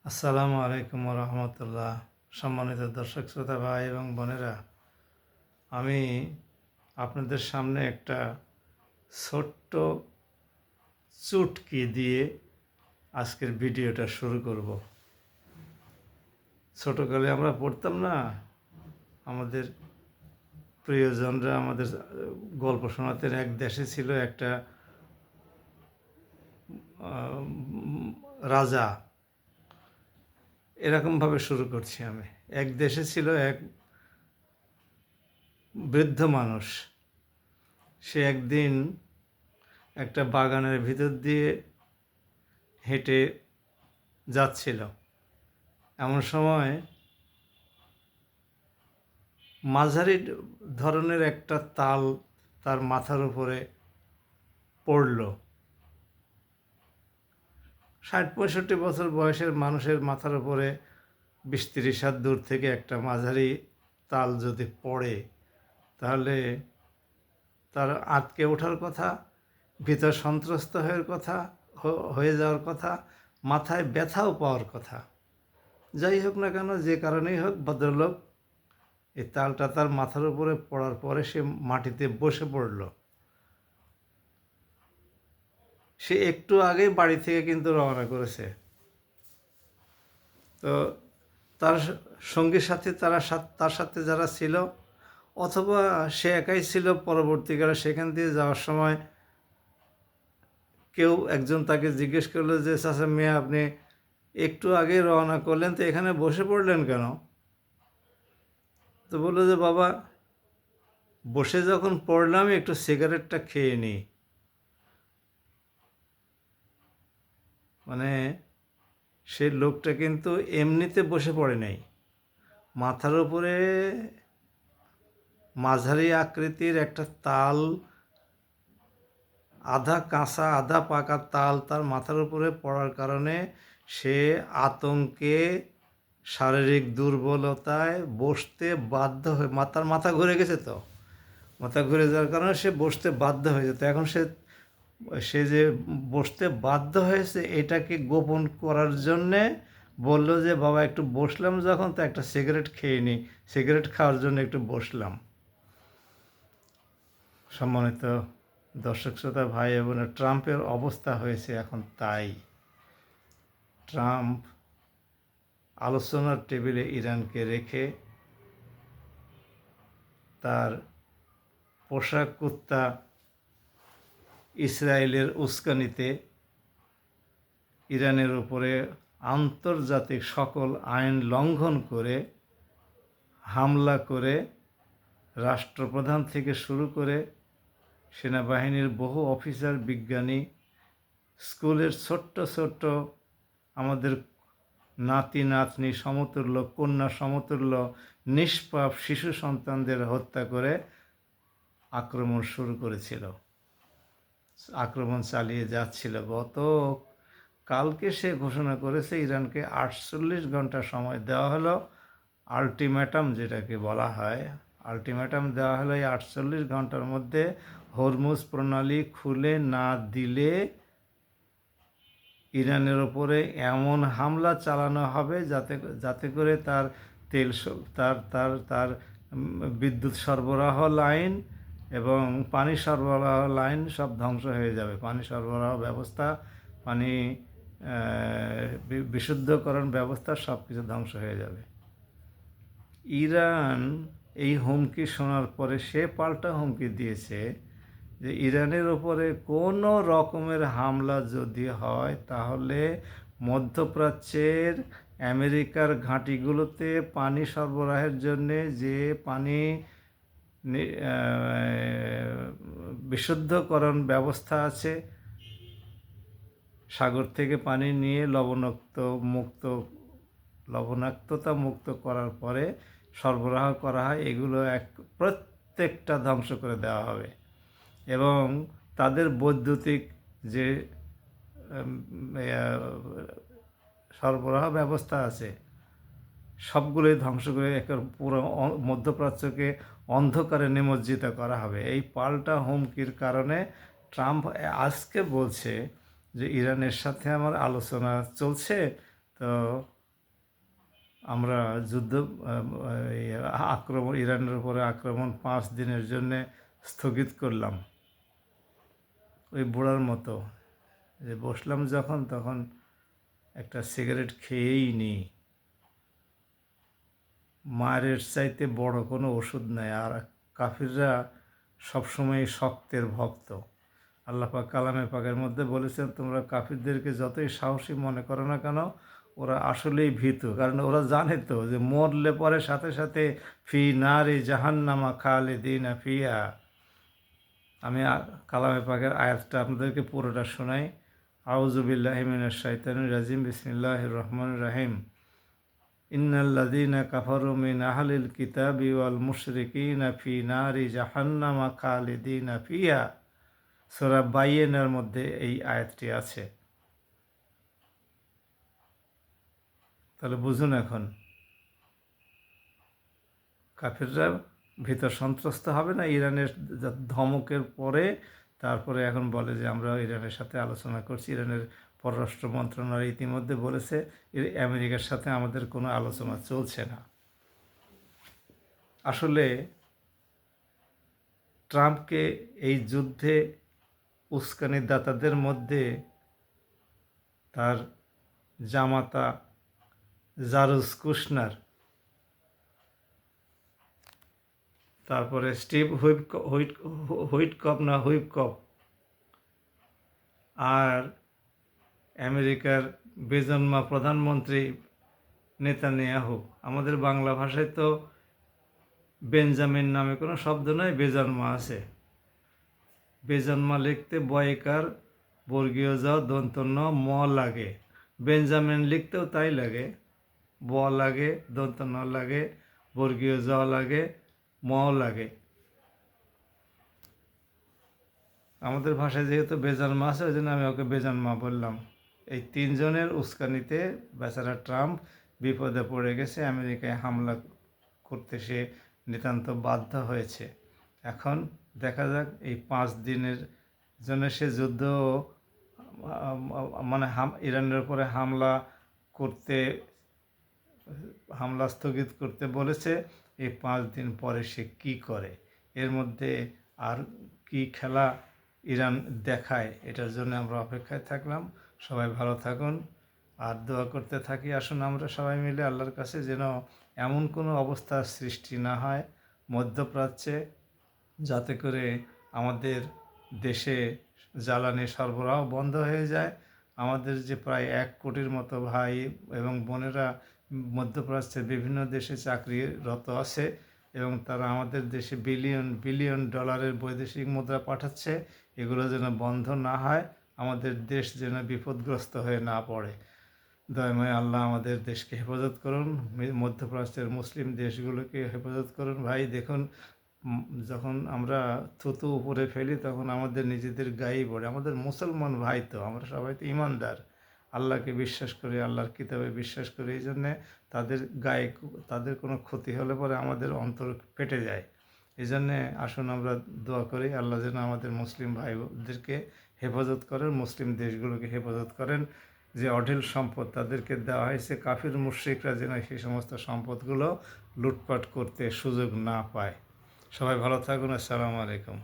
আসসালামু আলাইকুম রহমতুল্লাহ। সম্মানিত দর্শক শ্রোতা ভাই এবং বোনেরা, আমি আপনাদের সামনে একটা ছোট্ট চুটকি দিয়ে আজকের ভিডিওটা শুরু করব। ছোটোকালে আমরা পড়তাম না, আমাদের প্রিয়জনরা আমাদের গল্প শোনাতেন। এক দেশে ছিল একটা রাজা। এরকমভাবে শুরু করছি আমি। এক দেশে ছিল এক বৃদ্ধ মানুষ। সে একদিন একটা বাগানের ভিতর দিয়ে হেঁটে যাচ্ছিল। এমন সময় মাঝারি ধরনের একটা তাল তার মাথার উপরে পড়ল। ৬০-৬৫ বছর বয়সের মানুষের মাথার উপরে ২০-৩০ হাত দূর থেকে একটা মাঝারি তাল যদি পড়ে, তাহলে তার আটকে ওঠার কথা, ভিতর সন্ত্রস্ত হয়ে যাওয়ার কথা, মাথায় ব্যথাও পাওয়ার কথা। যাই হোক না কেন, যে কারণেই হোক, ভদ্রলোক এই তালটা তার মাথার উপরে পড়ার পরে সে মাটিতে বসে পড়ল। সে একটু আগেই বাড়ি থেকে কিন্তু রওনা করেছে। তো তার সঙ্গী সাথী তার সাথে যারা ছিল, অথবা সে একাই ছিল, পরবর্তীকালে সেখান দিয়ে যাওয়ার সময় কেউ একজন তাকে জিজ্ঞেস করলো যে, চাচা মিয়া, আপনি একটু আগে রওনা করলেন, তো এখানে বসে পড়লেন কেন? তো বললো যে, বাবা, বসে যখন পড়লাম একটু সিগারেটটা খেয়ে নিই। মানে সে লোকটা কিন্তু এমনিতে বসে পড়ে নাই। মাথার উপরে মাঝারি আকৃতির একটা তাল, আধা কাঁচা আধা পাকা তাল তার মাথার উপরে পড়ার কারণে সে আতঙ্কে, শারীরিক দুর্বলতায় বসতে বাধ্য হয়ে, মাথা ঘুরে গেছে। তো মাথা ঘুরে যাওয়ার কারণে সে বসতে বাধ্য হয়ে যেত। এখন সে যে বসতে বাধ্য হয়েছে, এটাকে গোপন করার জন্যে বলল যে, বাবা, একটু বসলাম যখন, তো একটা সিগারেট খেয়ে নিই। সিগারেট খাওয়ার জন্য একটু বসলাম। সম্মানিত দর্শক শ্রোতা ভাই এবং ট্রাম্পের অবস্থা হয়েছে এখন তাই। ট্রাম্প আলোচনার টেবিলে ইরানকে রেখে তার পোষা কুত্তা ইসরায়েলের উস্কানিতে ইরানের উপরে আন্তর্জাতিক সকল আইন লঙ্ঘন করে হামলা করে, রাষ্ট্রপ্রধান থেকে শুরু করে সেনাবাহিনীর বহু অফিসার, বিজ্ঞানী, স্কুলের ছোট্ট ছোট্ট আমাদের নাতি নাতনি সমতুল্য, কন্যা সমতুল্য নিষ্পাপ শিশু সন্তানদের হত্যা করে আক্রমণ শুরু করেছিল, আক্রমণ চালিয়ে যাচ্ছিল। কালকে সে ঘোষণা করেছে ইরানকে 48 ঘন্টা সময় দেওয়া হলো। আলটিমেটাম যেটাকে বলা হয়, আলটিমেটাম দেওয়া হলো এই 48 ঘন্টার মধ্যে হরমুজ প্রণালী খুলে না দিলে ইরানের ওপরে এমন হামলা চালানো হবে যাতে করে তার তেল, তার তার তার বিদ্যুৎ সরবরাহ লাইন এবং পানি সরবরাহ লাইন সব ধ্বংস হয়ে যাবে। পানি সরবরাহ ব্যবস্থা, পানি বিশুদ্ধকরণ ব্যবস্থা সব কিছু ধ্বংস হয়ে যাবে। ইরান এই হুমকি শোনার পরে সে পাল্টা হুমকি দিয়েছে যে ইরানের ওপরে কোনো রকমের হামলা যদি হয়, তাহলে মধ্যপ্রাচ্যের আমেরিকার ঘাঁটিগুলোতে পানি সরবরাহের জন্যে যে পানি বিশুদ্ধকরণ ব্যবস্থা আছে, সাগর থেকে পানি নিয়ে লবণাক্ততা মুক্ত করার পরে সরবরাহ করা হয়, এগুলো প্রত্যেকটা ধ্বংস করে দেওয়া হবে। এবং তাদের বৈদ্যুতিক যে সরবরাহ ব্যবস্থা আছে, সবগুলোই ধ্বংস করে পুরো মধ্যপ্রাচ্যকে অন্ধকারে নিমজ্জিত করা হবে। এই পাল্টা হুমকির কারণে ট্রাম্প আজকে বলছে যে ইরানের সাথে আমার আলোচনা চলছে, তো আমরা যুদ্ধ এই আক্রমণ, ইরানের উপরে আক্রমণ 5 দিনের জন্যে স্থগিত করলাম। ওই বুড়ার মতো যে বসলাম যখন, তখন একটা সিগারেট খেয়েই নিই। মায়ের চাইতে বড় কোনো ওষুধ নাই। আর কাফিররা সবসময় শক্তের ভক্ত। আল্লাহ পাক কালামে পাকের মধ্যে বলেছেন, তোমরা কাফিরদেরকে যতই সাহসী মনে করো না কেন, ওরা আসলেই ভীতু। কারণ ওরা জানে তো যে মরলে পরে সাথে সাথে ফি নারি জাহান্নামা খালিদিনা ফিহা। আমি কালামে পাকের আয়াতটা আপনাদেরকে পুরোটা শোনাই। আউযু বিল্লাহি মিনাশ শাইতানির রাজিম, বিসমিল্লাহির রহমানির রহিম। ইন্নাল্লাযীনা কাফারু মিন আহলিল কিতাবি ওয়াল মুশরিকিনা ফি নারি জাহান্নামা খালিদিনা ফিহা। সূরা বাইয়িনার মধ্যে এই আয়াতটি আছে। তাহলে বুঝুন, এখন কাফিররা ভিতর সন্ত্রস্ত হবে না ইরানের ধমকের পরে। তারপরে এখন বলে যে আমরা ইরানের সাথে আলোচনা করছি। ইরানের পররাষ্ট্র মন্ত্রণালয় ইতিমধ্যে বলেছে আমেরিকার সাথে আমাদের কোনো আলোচনা চলছে না। আসলে ট্রাম্পকে এই যুদ্ধে উস্কানিদাতাদের মধ্যে তার জামাতা জারুস কুশনার, তারপরে স্টিভ হুইটকপ আর আমেরিকার বেজন্মা প্রধানমন্ত্রী নেতানিয়াহু। আমাদের বাংলা ভাষায় তো বেঞ্জামিন নামে কোনো শব্দ নয়, বেজন্মা আছে। বেজন্মা লিখতে বয়কার বর্গীয় জ দন্ত ন ম লাগে। বেঞ্জামিন লিখতেও তাই লাগে, ব লাগে, দন্ত ন লাগে, বর্গীয় জ লাগে, ম লাগে। আমাদের ভাষায় যেহেতু বেজন্মা আছে, ওই জন্য আমি ওকে বেজন্মা বললাম। এই তিনজনের উস্কানিতে বেচারা ট্রাম্প বিপদে পড়ে গেছে। আমেরিকায় হামলা করতে সে নিতান্ত বাধ্য হয়েছে। এখন দেখা যাক এই 5 দিনের জন্য সে যুদ্ধ, মানে ইরানের উপরে হামলা স্থগিত করতে বলেছে। এই 5 দিন পরে সে কি করে, এর মধ্যে আর কি খেলা ইরান দেখায়, এটার জন্য আমরা অপেক্ষায় থাকলাম। সবাই ভালো থাকুন আর দোয়া করতে থাকি। আসুন আমরা সবাই মিলে আল্লাহর কাছে যেন এমন কোনো অবস্থার সৃষ্টি না হয় মধ্যপ্রাচ্যে, যাতে করে আমাদের দেশে জ্বালানি সরবরাহ বন্ধ হয়ে যায়। আমাদের যে প্রায় 1 কোটির মতো ভাই এবং বোনেরা মধ্যপ্রাচ্যের বিভিন্ন দেশে চাকরিরত আছে এবং তারা আমাদের দেশে বিলিয়ন বিলিয়ন ডলারের বৈদেশিক মুদ্রা পাঠাচ্ছে, এগুলো যেন বন্ধ না হয়, আমাদের দেশ যেন বিপদগ্রস্ত হয়ে না পড়ে। দয়াময় আল্লাহ আমাদের দেশকে হেফাজত করুন, মধ্যপ্রাচ্যের মুসলিম দেশগুলোকে হেফাজত করুন। ভাই দেখুন, যখন আমরা থুতু উপরে ফেলি তখন আমাদের নিজেদের গায়েই পড়ে। আমাদের মুসলমান ভাই তো, আমরা সবাই তো ইমানদার, আল্লাহকে বিশ্বাস করি, আল্লাহর কিতাবে বিশ্বাস করি। এই জন্যে তাদের গায়ে তাদের কোনো ক্ষতি হলে পরে আমাদের অন্তর ফেটে যায়। এই জন্যে আসুন আমরা দোয়া করি আল্লাহ যেন আমাদের মুসলিম ভাইদেরকে হেফাজত করেন, মুসলিম দেশগুলোকে হেফাজত করেন। যে অঢেল সম্পদ তাদেরকে দেওয়া হয়েছে, কাফির মুশরিকরা যেন সেই সমস্ত সম্পদগুলো লুটপাট করতে সুযোগ না পায়। সবাই ভালো থাকুন। আসসালামু আলাইকুম।